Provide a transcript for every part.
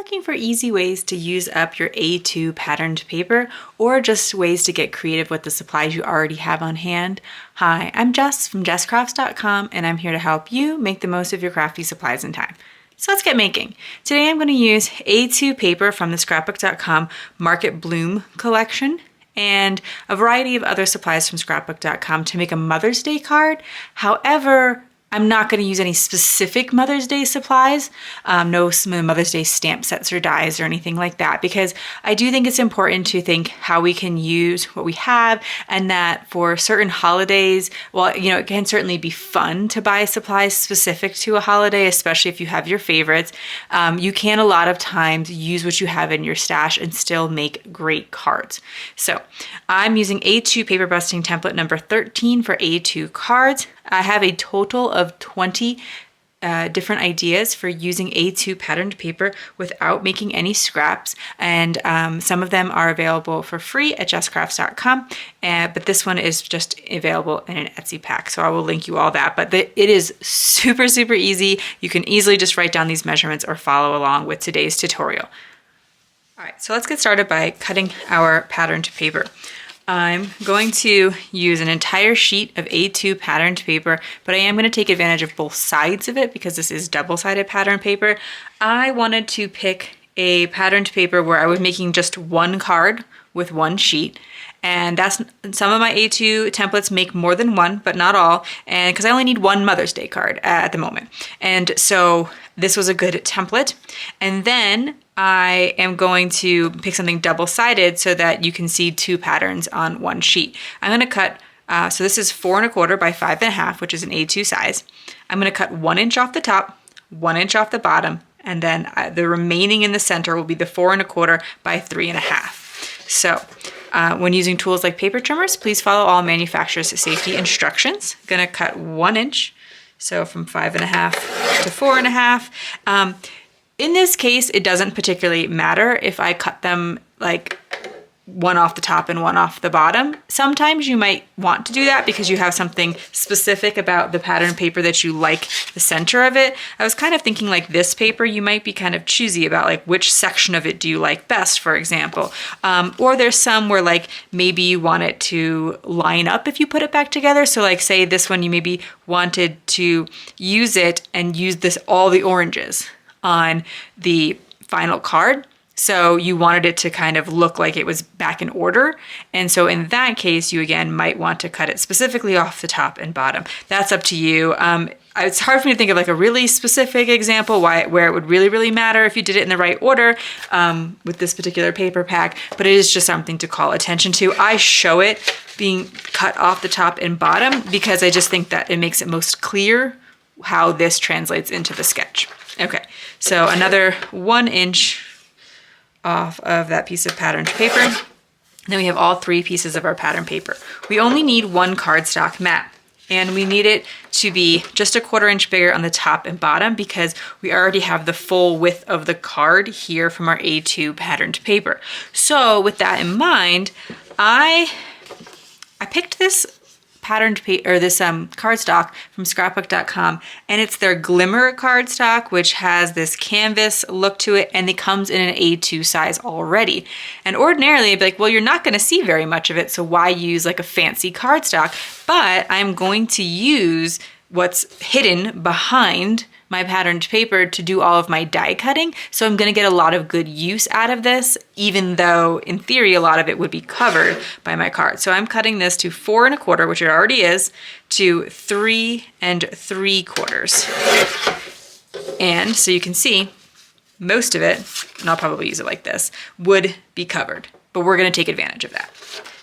looking for easy ways to use up your A2 patterned paper or just ways to get creative with the supplies you already have on hand, hi, I'm Jess from JessCrafts.com and I'm here to help you make the most of your crafty supplies in time. So let's get making. Today I'm going to use A2 paper from the scrapbook.com Market Bloom collection and a variety of other supplies from scrapbook.com to make a Mother's Day card. However, I'm not going to use any specific Mother's Day supplies, no Mother's Day stamp sets or dies or anything like that, because I do think it's important to think how we can use what we have, and that for certain holidays, well, you know, it can certainly be fun to buy supplies specific to a holiday, especially if you have your favorites. You can a lot of times use what you have in your stash and still make great cards. So I'm using A2 paper busting template number 13 for A2 cards. I have a total of 20 different ideas for using A2 patterned paper without making any scraps, and some of them are available for free at jesscrafts.com, but this one is just available in an Etsy pack, so I will link you all that. But it is super easy. You can easily just write down these measurements or follow along with today's tutorial. All right, so let's get started by cutting our patterned paper. I'm going to use an entire sheet of A2 patterned paper, but I am going to take advantage of both sides of it because this is double-sided patterned paper. I wanted to pick a patterned paper where I was making just one card with one sheet, and that's some of my A2 templates make more than one, but not all, and because I only need one Mother's Day card at the moment. And so this was a good template. And then I am going to pick something double-sided so that you can see two patterns on one sheet. I'm going to cut, so this is 4 1/4 by 5 1/2, which is an A2 size. I'm going to cut 1 inch off the top, 1 inch off the bottom, and then the remaining in the center will be the 4 1/4 by 3 1/2. So when using tools like paper trimmers, please follow all manufacturer's safety instructions. I'm going to cut 1 inch, so from 5 1/2 to 4 1/2. In this case, it doesn't particularly matter if I cut them like one off the top and one off the bottom. Sometimes you might want to do that because you have something specific about the pattern paper that you like the center of it. I was kind of thinking like this paper, you might be kind of choosy about like which section of it do you like best, for example. Or there's some where like maybe you want it to line up if you put it back together. So like say this one, you maybe wanted to use it and use this all the oranges on the final card. So you wanted it to kind of look like it was back in order. And so in that case, you again might want to cut it specifically off the top and bottom. That's up to you. It's hard for me to think of like a really specific example where it would really matter if you did it in the right order with this particular paper pack, but it is just something to call attention to. I show it being cut off the top and bottom because I just think that it makes it most clear how this translates into the sketch. Okay, so another 1 inch off of that piece of patterned paper. Then we have all 3 pieces of our pattern paper. We only need 1 cardstock mat, and we need it to be just a 1/4 inch bigger on the top and bottom because we already have the full width of the card here from our A2 patterned paper. So with that in mind, I picked this patterned paper, or this cardstock from scrapbook.com, and it's their Glimmer cardstock, which has this canvas look to it, and it comes in an A2 size already. And ordinarily I'd be like, well, you're not going to see very much of it, so why use like a fancy cardstock? But I'm going to use what's hidden behind my patterned paper to do all of my die cutting. So I'm going to get a lot of good use out of this, even though in theory a lot of it would be covered by my card. So I'm cutting this to 4 1/4, which it already is, to 3 3/4. And so you can see most of it, and I'll probably use it like this, would be covered, but we're going to take advantage of that.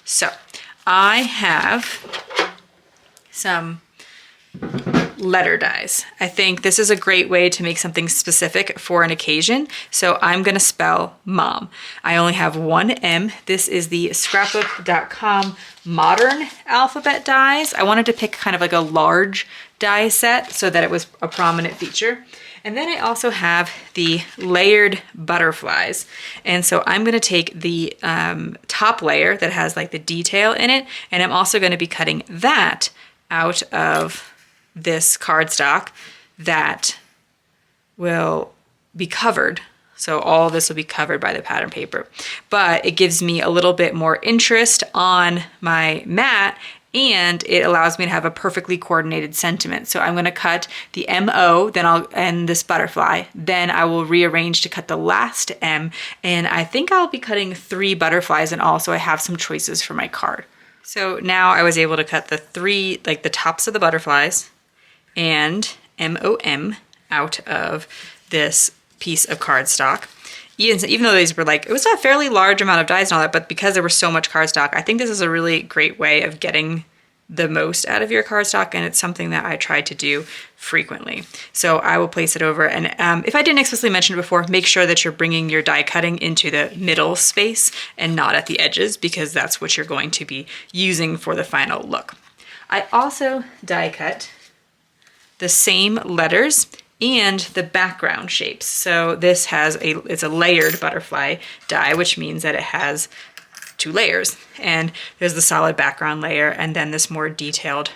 So I have some letter dies. I think this is a great way to make something specific for an occasion. So I'm going to spell mom. I only have 1 M. This is the scrapbook.com modern alphabet dies. I wanted to pick kind of like a large die set so that it was a prominent feature. And then I also have the layered butterflies. And so I'm going to take the top layer that has like the detail in it, and I'm also going to be cutting that out of this cardstock that will be covered So all this will be covered by the pattern paper, but it gives me a little bit more interest on my mat, and it allows me to have a perfectly coordinated sentiment. So I'm going to cut the MO, and this butterfly, then I will rearrange to cut the last M, and I think I'll be cutting 3 butterflies in all, so I have some choices for my card. So now I was able to cut the 3, like the tops of the butterflies and MOM out of this piece of cardstock. Even though these were like, it was a fairly large amount of dies and all that, but because there was so much cardstock, I think this is a really great way of getting the most out of your cardstock, and it's something that I try to do frequently. So I will place it over, and if I didn't explicitly mention it before, make sure that you're bringing your die cutting into the middle space and not at the edges, because that's what you're going to be using for the final look. I also die cut the same letters and the background shapes. So this it's a layered butterfly die, which means that it has 2 layers, and there's the solid background layer and then this more detailed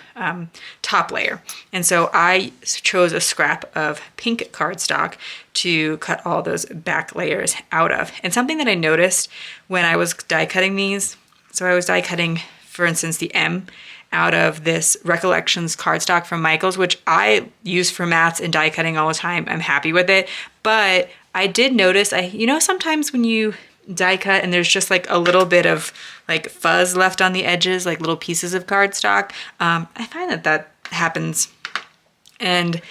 top layer. And so I chose a scrap of pink cardstock to cut all those back layers out of. And something that I noticed when I was die cutting these, so I was die cutting, for instance, the M out of this Recollections cardstock from Michaels, which I use for mats and die cutting all the time. I'm happy with it, but I did notice, sometimes when you die cut and there's just like a little bit of like fuzz left on the edges, like little pieces of cardstock. I find that happens, and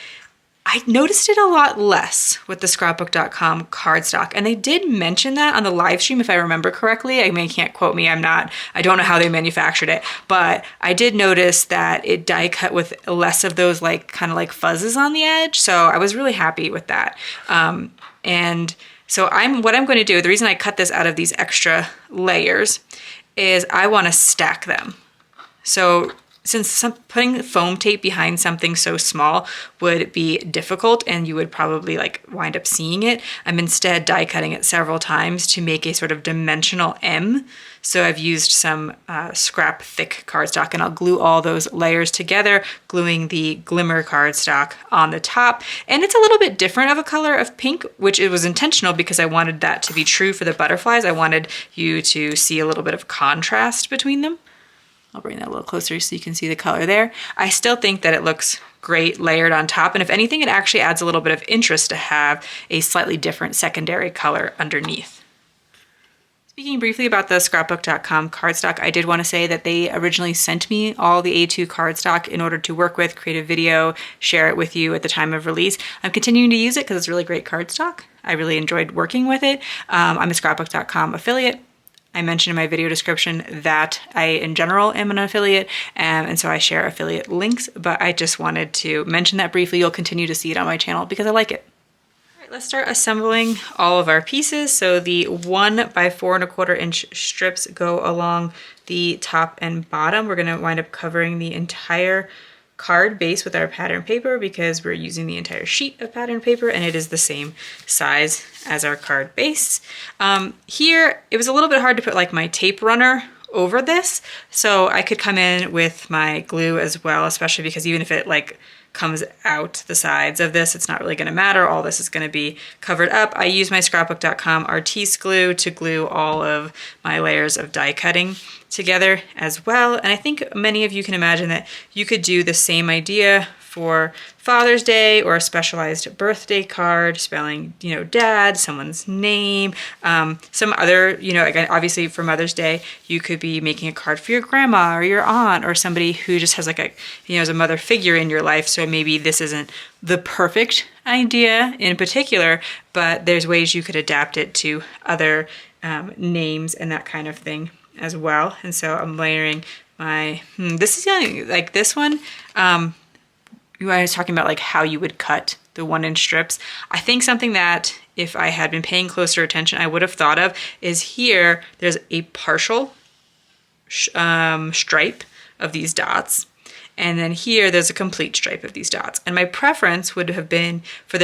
I noticed it a lot less with the scrapbook.com cardstock. And they did mention that on the live stream, if I remember correctly. I mean, can't quote me, I don't know how they manufactured it, but I did notice that it die cut with less of those like kind of like fuzzes on the edge. So I was really happy with that. And so what I'm going to do, the reason I cut this out of these extra layers is I want to stack them. So since putting foam tape behind something so small would be difficult and you would probably like wind up seeing it, I'm instead die cutting it several times to make a sort of dimensional M. So I've used some scrap thick cardstock, and I'll glue all those layers together, gluing the glimmer cardstock on the top. And it's a little bit different of a color of pink, which it was intentional because I wanted that to be true for the butterflies. I wanted you to see a little bit of contrast between them. I'll bring that a little closer so you can see the color there. I still think that it looks great layered on top, and if anything, it actually adds a little bit of interest to have a slightly different secondary color underneath. Speaking briefly about the scrapbook.com cardstock, I did want to say that they originally sent me all the A2 cardstock in order to work with, create a video, share it with you at the time of release. I'm continuing to use it because it's really great cardstock. I really enjoyed working with it. I'm a scrapbook.com affiliate. I mentioned in my video description that I, in general, am an affiliate, and so I share affiliate links, but I just wanted to mention that briefly. You'll continue to see it on my channel because I like it. All right, let's start assembling all of our pieces. So the 1 by 4 1/4 inch strips go along the top and bottom. We're gonna wind up covering the entire card base with our pattern paper because we're using the entire sheet of pattern paper and it is the same size as our card base. Here, it was a little bit hard to put like my tape runner over this, so I could come in with my glue as well, especially because even if it like comes out the sides of this, it's not really gonna matter. All this is gonna be covered up. I use my scrapbook.com Artiste glue to glue all of my layers of die cutting together as well. And I think many of you can imagine that you could do the same idea for Father's Day or a specialized birthday card, spelling, dad, someone's name, some other, again, obviously for Mother's Day, you could be making a card for your grandma or your aunt or somebody who just has like as a mother figure in your life. So maybe this isn't the perfect idea in particular, but there's ways you could adapt it to other names and that kind of thing as well. And so I'm layering my, this is like this one, I was talking about like how you would cut the 1 inch strips. I think something that if I had been paying closer attention, I would have thought of is here, there's a partial stripe of these dots. And then here, there's a complete stripe of these dots. And my preference would have been for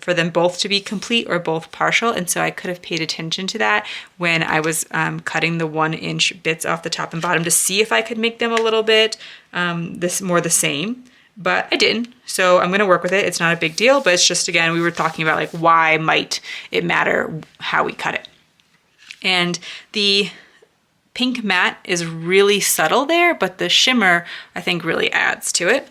for them both to be complete or both partial. And so I could have paid attention to that when I was cutting the 1 inch bits off the top and bottom to see if I could make them a little bit more the same. but I didn't. So I'm gonna work with it. It's not a big deal, but it's just, again, we were talking about like why might it matter how we cut it. And the pink matte is really subtle there, but the shimmer I think really adds to it.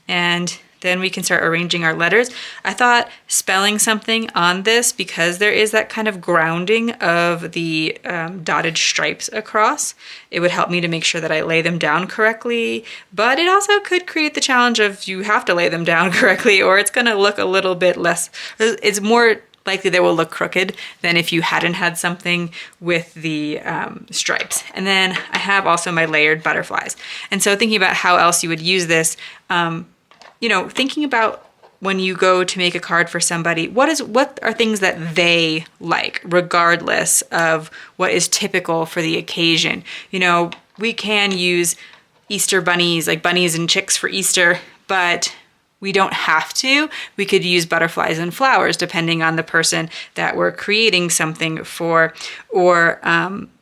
And then we can start arranging our letters. I thought spelling something on this, because there is that kind of grounding of the dotted stripes across, it would help me to make sure that I lay them down correctly. But it also could create the challenge of you have to lay them down correctly, or it's gonna look a little bit less, it's more likely they will look crooked than if you hadn't had something with the stripes. And then I have also my layered butterflies. And so thinking about how else you would use this, you know, thinking about when you go to make a card for somebody, what are things that they like, regardless of what is typical for the occasion. You know, we can use Easter bunnies, like bunnies and chicks for Easter, but we don't have to. We could use butterflies and flowers depending on the person that we're creating something for. Or,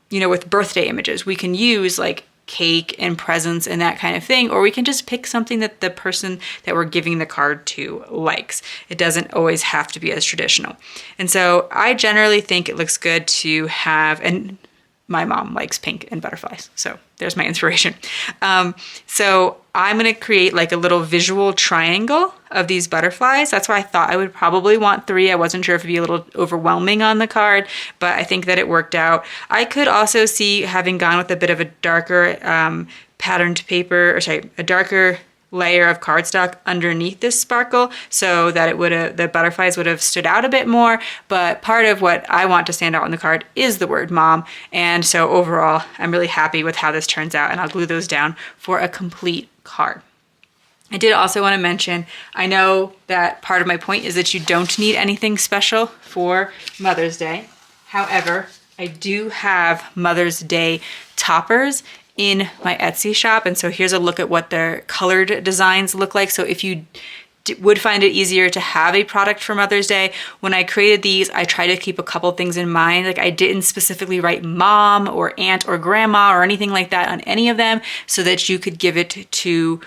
you know, with birthday images, we can use like cake and presents and that kind of thing, or we can just pick something that the person that we're giving the card to likes. It doesn't always have to be as traditional. And so I generally think it looks good to have, and my mom likes pink and butterflies, so there's my inspiration. So I'm gonna create like a little visual triangle of these butterflies. That's why I thought I would probably want 3. I wasn't sure if it'd be a little overwhelming on the card, but I think that it worked out. I could also see having gone with a bit of a darker patterned paper, or sorry, a darker layer of cardstock underneath this sparkle, so that it would have, the butterflies would have stood out a bit more. But part of what I want to stand out on the card is the word mom. And so overall, I'm really happy with how this turns out, and I'll glue those down for a complete card. I did also want to mention, I know that part of my point is that you don't need anything special for Mother's Day. However, I do have Mother's Day toppers in my Etsy shop. And so here's a look at what their colored designs look like. So if you would find it easier to have a product for Mother's Day, when I created these, I tried to keep a couple things in mind. Like I didn't specifically write mom or aunt or grandma or anything like that on any of them, so that you could give it to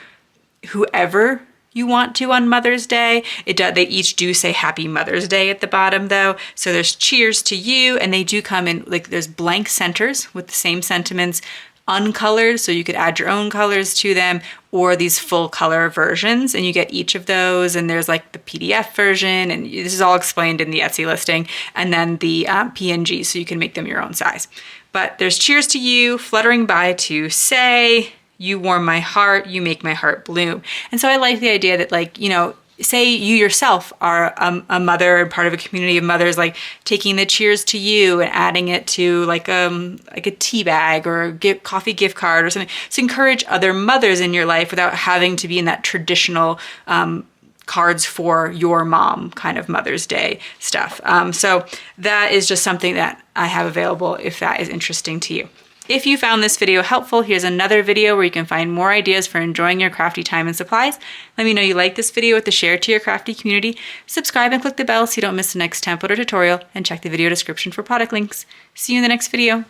whoever you want to on Mother's Day. They each do say Happy Mother's Day at the bottom though. So there's cheers to you, and they do come in, like there's blank centers with the same sentiments, uncolored, so you could add your own colors to them, or these full color versions, and you get each of those. And there's like the PDF version, and this is all explained in the Etsy listing, and then the PNG, so you can make them your own size. But there's cheers to you, fluttering by to say, you warm my heart, you make my heart bloom. And so I like the idea that, like, you know, say you yourself are a mother and part of a community of mothers, like taking the cheers to you and adding it to like a tea bag or a coffee gift card or something. So encourage other mothers in your life without having to be in that traditional cards for your mom kind of Mother's Day stuff. So that is just something that I have available if that is interesting to you. If you found this video helpful, here's another video where you can find more ideas for enjoying your crafty time and supplies. Let me know you like this video with the share to your crafty community. Subscribe and click the bell so you don't miss the next template or tutorial, and check the video description for product links. See you in the next video.